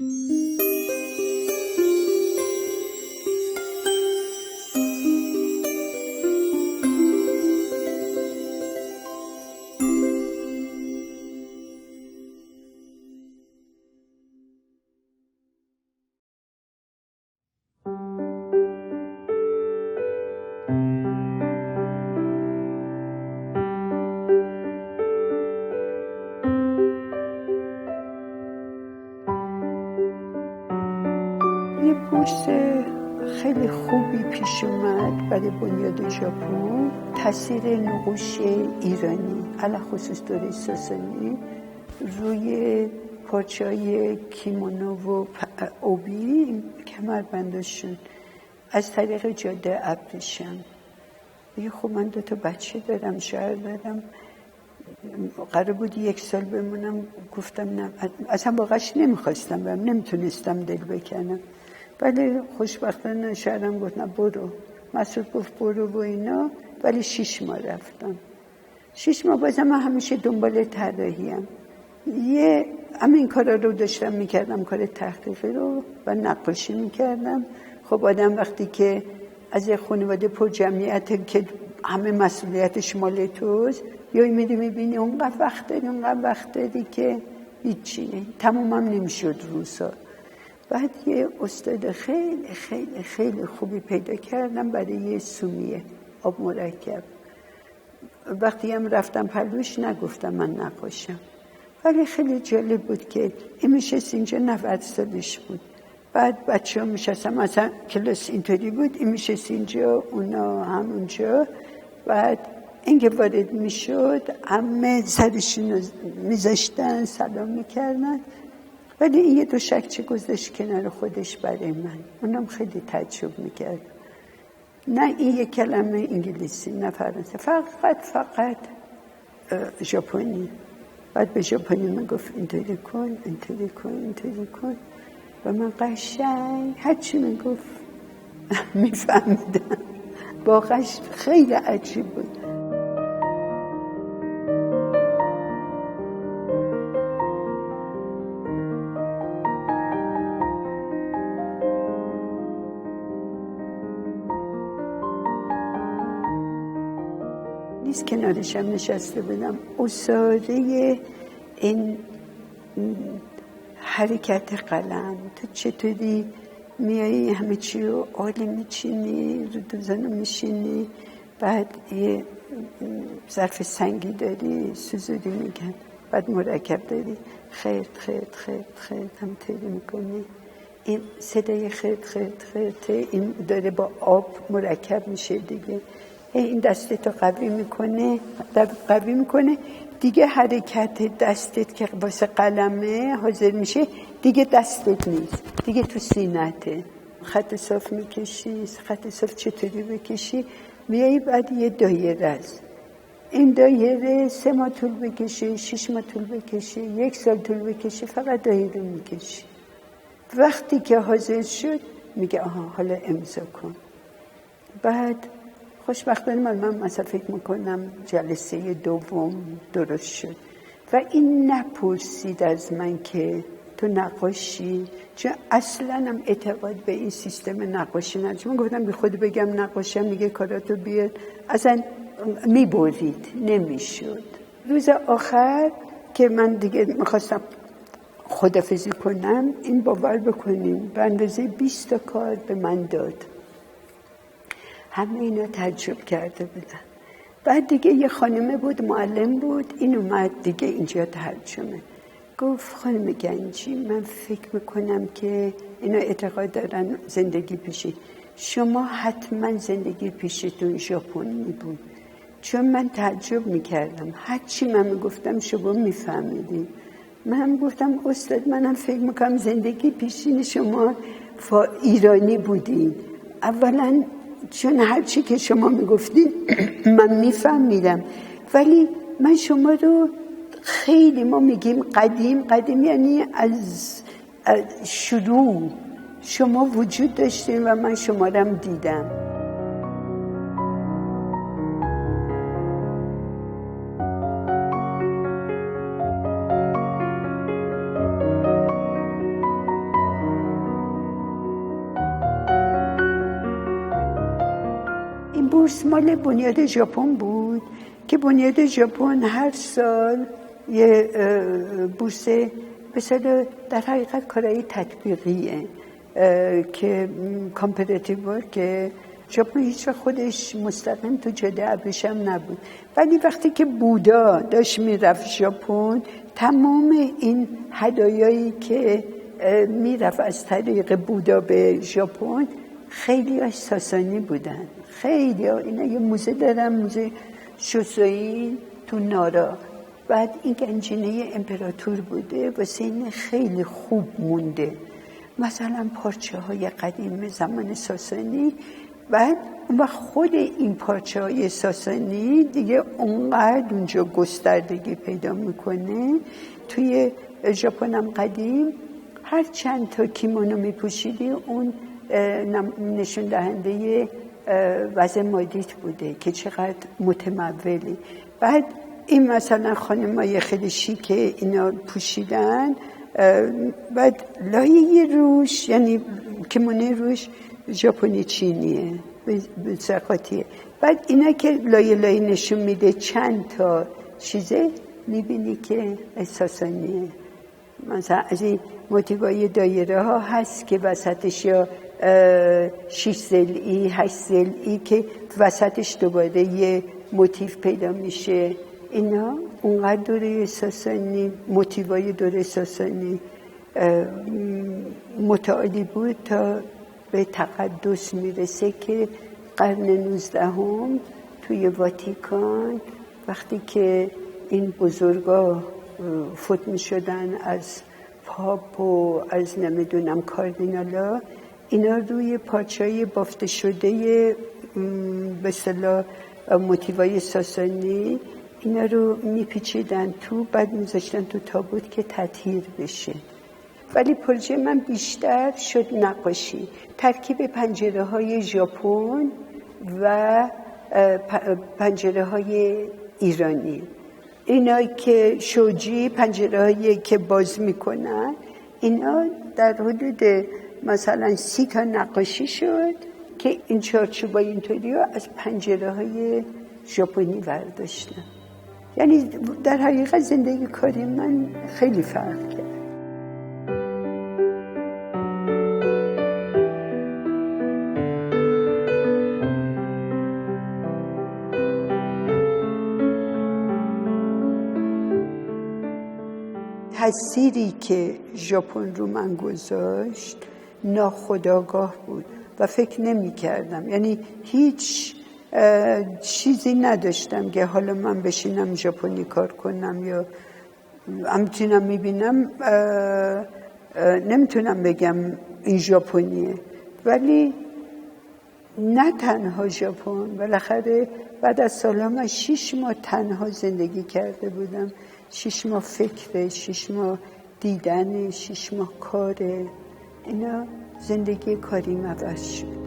یه بورس خیلی خوبی پیش اومد برای بنیاد ژاپن، تاثیر نقوش ایرانی علی خصوص دوره ساسانی روی پارچه‌های کیمونو و اوبی کمربندشون از طریق جاده ابریشم. خب من 2 بچه دارم، شوهر دارم، قرار بود 1 سال بمونم. گفتم نه، اصلا واقعاش نمیخواستم برم، نمیتونستم دل بکنم. ولی خوشبختانه شوهرم گفت نه برو. مسعود گفت برو و اینا. ولی 6 ماه رفتم. 6 ماه بازم من همیشه دنبال طراحیم. این کارا رو داشتم میکردم، کار تحقیقی رو و نقاشی میکردم. خب آدم وقتی که از یه خانواده پر جمعیت که همه مسئولیتش مال توست، یا میری میبینی اونقدر وقت داری که هیچی، تمومم نمیشد روزا. بعد یه استاد خیلی خیلی خیلی خوبی پیدا کردم برای سومیه آب مرکب. وقتی هم رفتم پلوش نگفتم من نقاشم، ولی خیلی جالب بود که این میشست اینجا 90 سالش بود. بعد بچه ها میشستم، مثلا کلاس اینطوری بود، این میشست اینجا، اونا همونجا. بعد اینکه وارد میشد همه سرشون رو میذاشتن، سلام میکردن. ولی این یه 2 شکچه گذاشت کنار خودش برای من. اونم خیلی تعجب میکرد. نه این 1 کلمه انگلیسی، نه فرانسه، فقط ژاپنی. بعد به ژاپنی میگفت اینطوری کن، اینطوری کن، اینطوری کن. و من قشنگ هرچی میگفت میفهمیدم. واقعا خیلی عجیب بود. نیست کنارشم نشسته بودم، اصاره این حرکت قلم، تو چطوری میایی همه چی رو عالی میچینی، رو دوزانو میشینی، بعد یه ظرف سنگی داری، سوزوری میگن، بعد مرکب داری، خیرد همطوری میکنی. این صدای خیرد این داره با آب مرکب میشه دیگه. این دستتو قوی میکنه دیگه. حرکت دستت که واسه قلمه حاضر میشه دیگه دستت نیست، دیگه تو سینته. خط صاف میکشی، خط صاف چطوری بکشی؟ میایی بعد یه دایره است. این دایره 3 ماه طول بکشه، 6 ماه طول بکشه، 1 سال طول بکشه، فقط دایره میکشی. وقتی که حاضر شد میگه آها حالا امضا کن. بعد خوشبختانه من مثلا فکر میکنم جلسه 2 درست شد و این نپرسید از من که تو نقاشی، چون اصلا هم اعتقاد به این سیستم نقاشی نداشت. من گفتم بی خود بگم نقاشم، میگه کاراتو بیار، اصلا میبرید، نمیشد. روز آخر که من دیگه میخواستم خدافزی کنم، این باور بکنیم به اندازه 20 تا کار به من داد. همه اینا تعجب کرده بودن. بعد دیگه یه خانمه بود، معلم بود، این اومد دیگه اینجا ترجمه. گفت خانم گنجی، من فکر میکنم که اینا اعتقاد دارن زندگی پیشی، شما حتما زندگی پیشتون ژاپنی بود، چون من تعجب میکردم هرچی من میگفتم شما میفهمیدین. من گفتم استاد منم فکر میکنم زندگی پیشین شما ایرانی بودین. اولا چون هرچی که شما میگفتین من میفهمیدم، ولی من شما رو خیلی، ما میگیم قدیم یعنی از شروع شما وجود داشتین و من شما رو دیدم. بورس مال بنیاد ژاپن بود که بنیاد ژاپن هر سال یه بورس مثلا در حقیقت کارهای تطبیقیه که کامپراتیو که ژاپن هیچ خودش مستقیم تو جاده ابریشم نبود، ولی وقتی که بودا داشت میرفت ژاپن، تمام این هدایایی که میرفت از طریق بودا به ژاپن خیلی هاش ساسانی بودن. خیلی ها اینا یه موزه دارن، موزه شوسوئی تو نارا، بعد این گنجینه امپراتور بوده واسه این خیلی خوب مونده، مثلا پارچه های قدیم زمان ساسانی. بعد و خود این پارچه های ساسانی دیگه اونقدر اونجا گستردگی پیدا میکنه. توی ژاپن هم قدیم هر چند تا کیمونو میپوشیدی اون نشون دهنده وضع مادیت بوده که چقدر متمولی. بعد این مثلا خانمای خیلی شیکه اینا پوشیدن، بعد لایه روش یعنی کیمونه روش ژاپنی چینیه به سقاطیه. بعد اینا که لایه نشون میده چند تا چیزه میبینی که ساسانیه. مثلا از این موتیوهای دایره ها هست که وسطش یا 6 ضلعی 8 ضلعی که وسطش دوباره یه موتیو پیدا میشه. اینا اونقدر دوره ساسانی، موتیوهای دوره ساسانی متعالی بود تا به تقدس میرسه که قرن 19 توی واتیکان وقتی که این بزرگا فوت میشدن از پاپ و از نمیدونم کاردینالا، اینا روی پارچه‌های بافته شده به اصطلاح موتیوهای ساسانی اینا رو میپیچیدن تو، بعد میذاشتن تو تابوت که تطهیر بشه. ولی پروژه من بیشتر شد نقاشی، ترکیب پنجره های ژاپن و پنجره های ایرانی. اینا که شوجی پنجره هایی که باز میکنن، اینا در حدود مثلا 30 تا نقاشی شد که این چارچوبای اینطوری رو از پنجره های ژاپنی برداشتن. یعنی در حقیقت زندگی کاری من خیلی فرق کرد. تأثیری که ژاپن رو من گذاشت ناخودآگاه بود و فکر نمی کردم، یعنی هیچ چیزی نداشتم که حالا من بشینم ژاپنی کار کنم یا همچنان میبینم نمیتونم بگم این ژاپنیه. ولی نه تنها ژاپن، بالاخره بعد از سالها من 6 ماه تنها زندگی کرده بودم، 6 ماه فکر، 6 ماه دیدن، 6 ماه کار. اینا زندگی کاریم عوض شد.